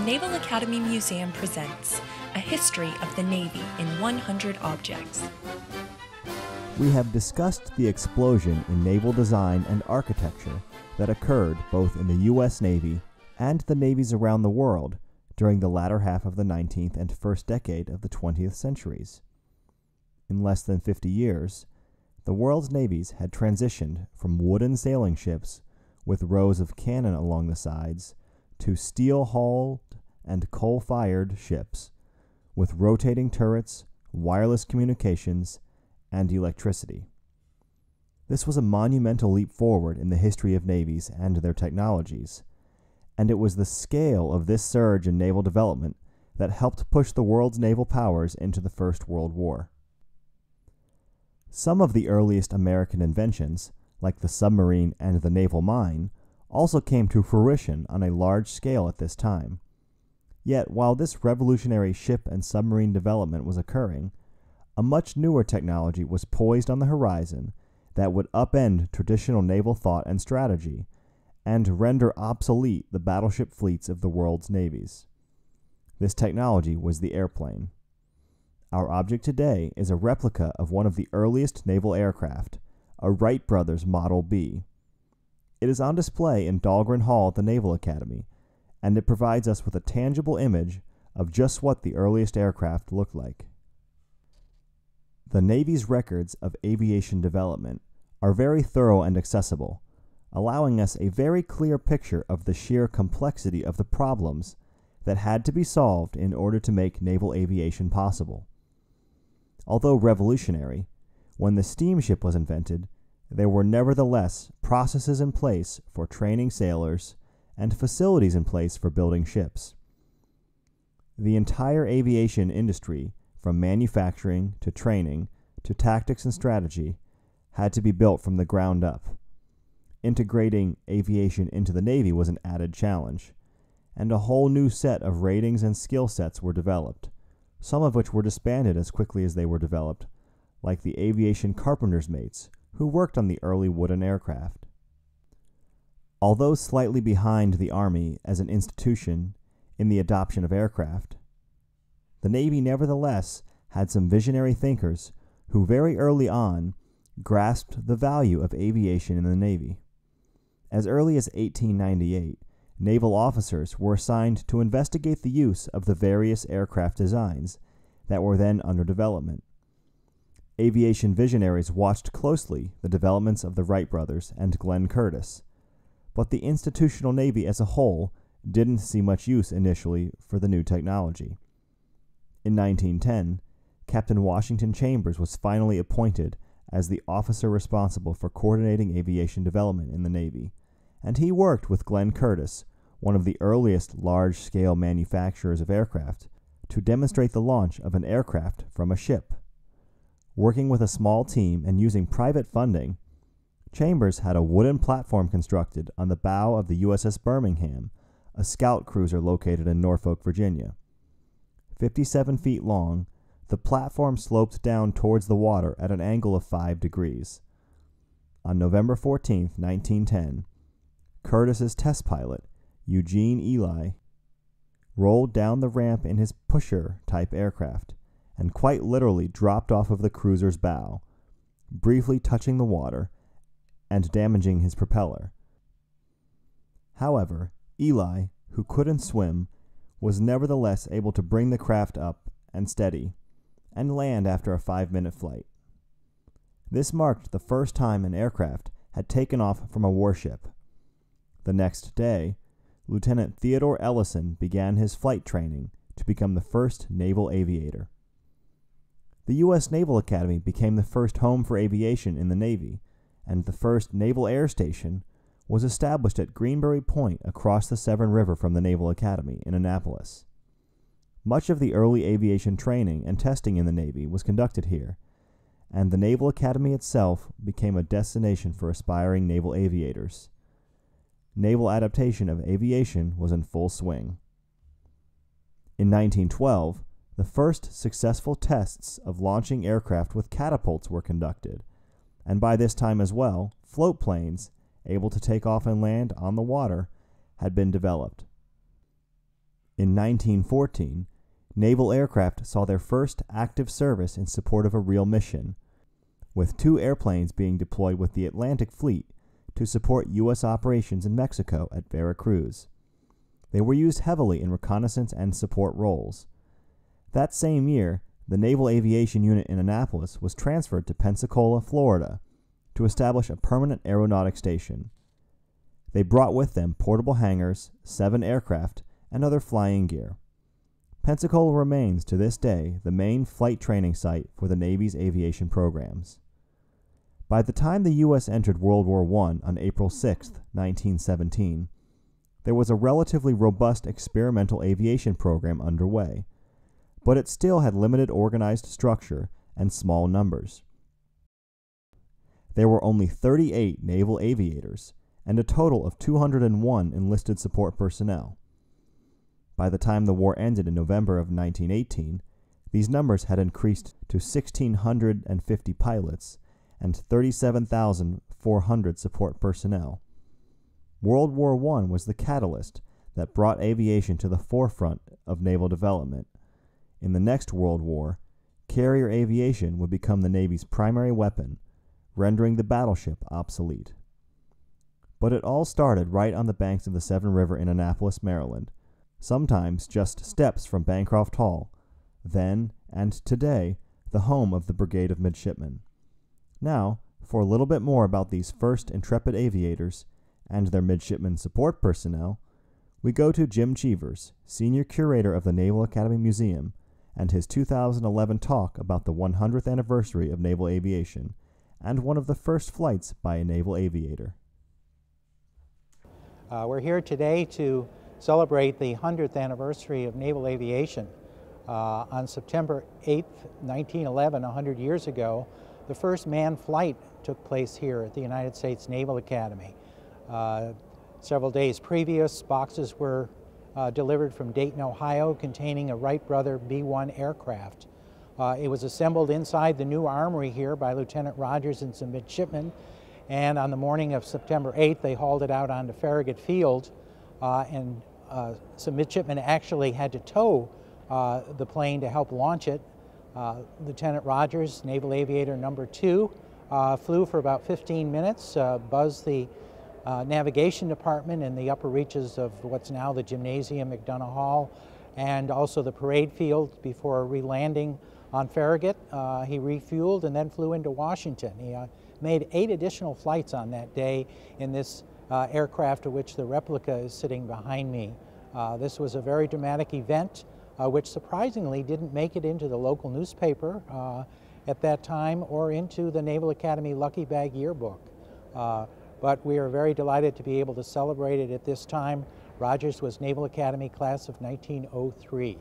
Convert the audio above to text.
Naval Academy Museum presents A History of the Navy in 100 Objects. We have discussed the explosion in naval design and architecture that occurred both in the U.S. Navy and the navies around the world during the latter half of the 19th and first decade of the 20th centuries. In less than 50 years, the world's navies had transitioned from wooden sailing ships with rows of cannon along the sides to steel-hulled and coal-fired ships with rotating turrets, wireless communications, and electricity. This was a monumental leap forward in the history of navies and their technologies, and it was the scale of this surge in naval development that helped push the world's naval powers into the First World War. Some of the earliest American inventions, like the submarine and the naval mine, also came to fruition on a large scale at this time. Yet, while this revolutionary ship and submarine development was occurring, a much newer technology was poised on the horizon that would upend traditional naval thought and strategy and render obsolete the battleship fleets of the world's navies. This technology was the airplane. Our object today is a replica of one of the earliest naval aircraft, a Wright Brothers Model B. It is on display in Dahlgren Hall at the Naval Academy, and it provides us with a tangible image of just what the earliest aircraft looked like. The Navy's records of aviation development are very thorough and accessible, allowing us a very clear picture of the sheer complexity of the problems that had to be solved in order to make naval aviation possible. Although revolutionary, when the steamship was invented, there were nevertheless processes in place for training sailors and facilities in place for building ships. The entire aviation industry, from manufacturing to training to tactics and strategy, had to be built from the ground up. Integrating aviation into the Navy was an added challenge, and a whole new set of ratings and skill sets were developed, some of which were disbanded as quickly as they were developed, like the aviation carpenter's mates, who worked on the early wooden aircraft. Although slightly behind the Army as an institution in the adoption of aircraft, the Navy nevertheless had some visionary thinkers who very early on grasped the value of aviation in the Navy. As early as 1898, naval officers were assigned to investigate the use of the various aircraft designs that were then under development. Aviation visionaries watched closely the developments of the Wright Brothers and Glenn Curtiss, but the institutional Navy as a whole didn't see much use initially for the new technology. In 1910, Captain Washington Chambers was finally appointed as the officer responsible for coordinating aviation development in the Navy, and he worked with Glenn Curtiss, one of the earliest large-scale manufacturers of aircraft, to demonstrate the launch of an aircraft from a ship. Working with a small team and using private funding, Chambers had a wooden platform constructed on the bow of the USS Birmingham, a scout cruiser located in Norfolk, Virginia. 57 feet long, the platform sloped down towards the water at an angle of 5 degrees. On November 14, 1910, Curtiss's test pilot, Eugene Ely, rolled down the ramp in his pusher-type aircraft and quite literally dropped off of the cruiser's bow, briefly touching the water and damaging his propeller. However, Ely, who couldn't swim, was nevertheless able to bring the craft up and steady, and land after a 5-minute flight. This marked the first time an aircraft had taken off from a warship. The next day, Lieutenant Theodore Ellison began his flight training to become the first naval aviator. The U.S. Naval Academy became the first home for aviation in the Navy, and the first naval air station was established at Greenbury Point across the Severn River from the Naval Academy in Annapolis. Much of the early aviation training and testing in the Navy was conducted here, and the Naval Academy itself became a destination for aspiring naval aviators. Naval adaptation of aviation was in full swing. In 1912, the first successful tests of launching aircraft with catapults were conducted, and by this time as well, float planes, able to take off and land on the water, had been developed. In 1914, naval aircraft saw their first active service in support of a real mission, with 2 airplanes being deployed with the Atlantic Fleet to support U.S. operations in Mexico at Veracruz. They were used heavily in reconnaissance and support roles. That same year, the Naval Aviation Unit in Annapolis was transferred to Pensacola, Florida, to establish a permanent aeronautic station. They brought with them portable hangars, 7 aircraft, and other flying gear. Pensacola remains to this day the main flight training site for the Navy's aviation programs. By the time the U.S. entered World War I on April 6, 1917, there was a relatively robust experimental aviation program underway, but it still had limited organized structure and small numbers. There were only 38 naval aviators and a total of 201 enlisted support personnel. By the time the war ended in November of 1918, these numbers had increased to 1,650 pilots and 37,400 support personnel. World War I was the catalyst that brought aviation to the forefront of naval development. In the next World War, carrier aviation would become the Navy's primary weapon, rendering the battleship obsolete. But it all started right on the banks of the Severn River in Annapolis, Maryland, sometimes just steps from Bancroft Hall, then and today the home of the Brigade of Midshipmen. Now, for a little bit more about these first intrepid aviators and their midshipmen support personnel, we go to Jim Cheevers, Senior Curator of the Naval Academy Museum, and his 2011 talk about the 100th anniversary of naval aviation and one of the first flights by a naval aviator. We're here today to celebrate the 100th anniversary of naval aviation. On September 8th, 1911, 100 years ago, the first manned flight took place here at the United States Naval Academy. Several days previous, boxes were delivered from Dayton, Ohio, containing a Wright Brothers B-1 aircraft. It was assembled inside the new armory here by Lieutenant Rogers and some midshipmen, and on the morning of September 8th, they hauled it out onto Farragut Field, and some midshipmen actually had to tow the plane to help launch it. Lieutenant Rogers, Naval Aviator number 2, flew for about 15 minutes, buzzed the navigation department in the upper reaches of what's now the gymnasium, McDonough Hall, and also the parade field before re-landing on Farragut. He refueled and then flew into Washington. He made 8 additional flights on that day in this aircraft, of which the Replica is sitting behind me. This was a very dramatic event, which surprisingly didn't make it into the local newspaper at that time or into the Naval Academy Lucky Bag yearbook. But we are very delighted to be able to celebrate it at this time. Rogers was Naval Academy class of 1903.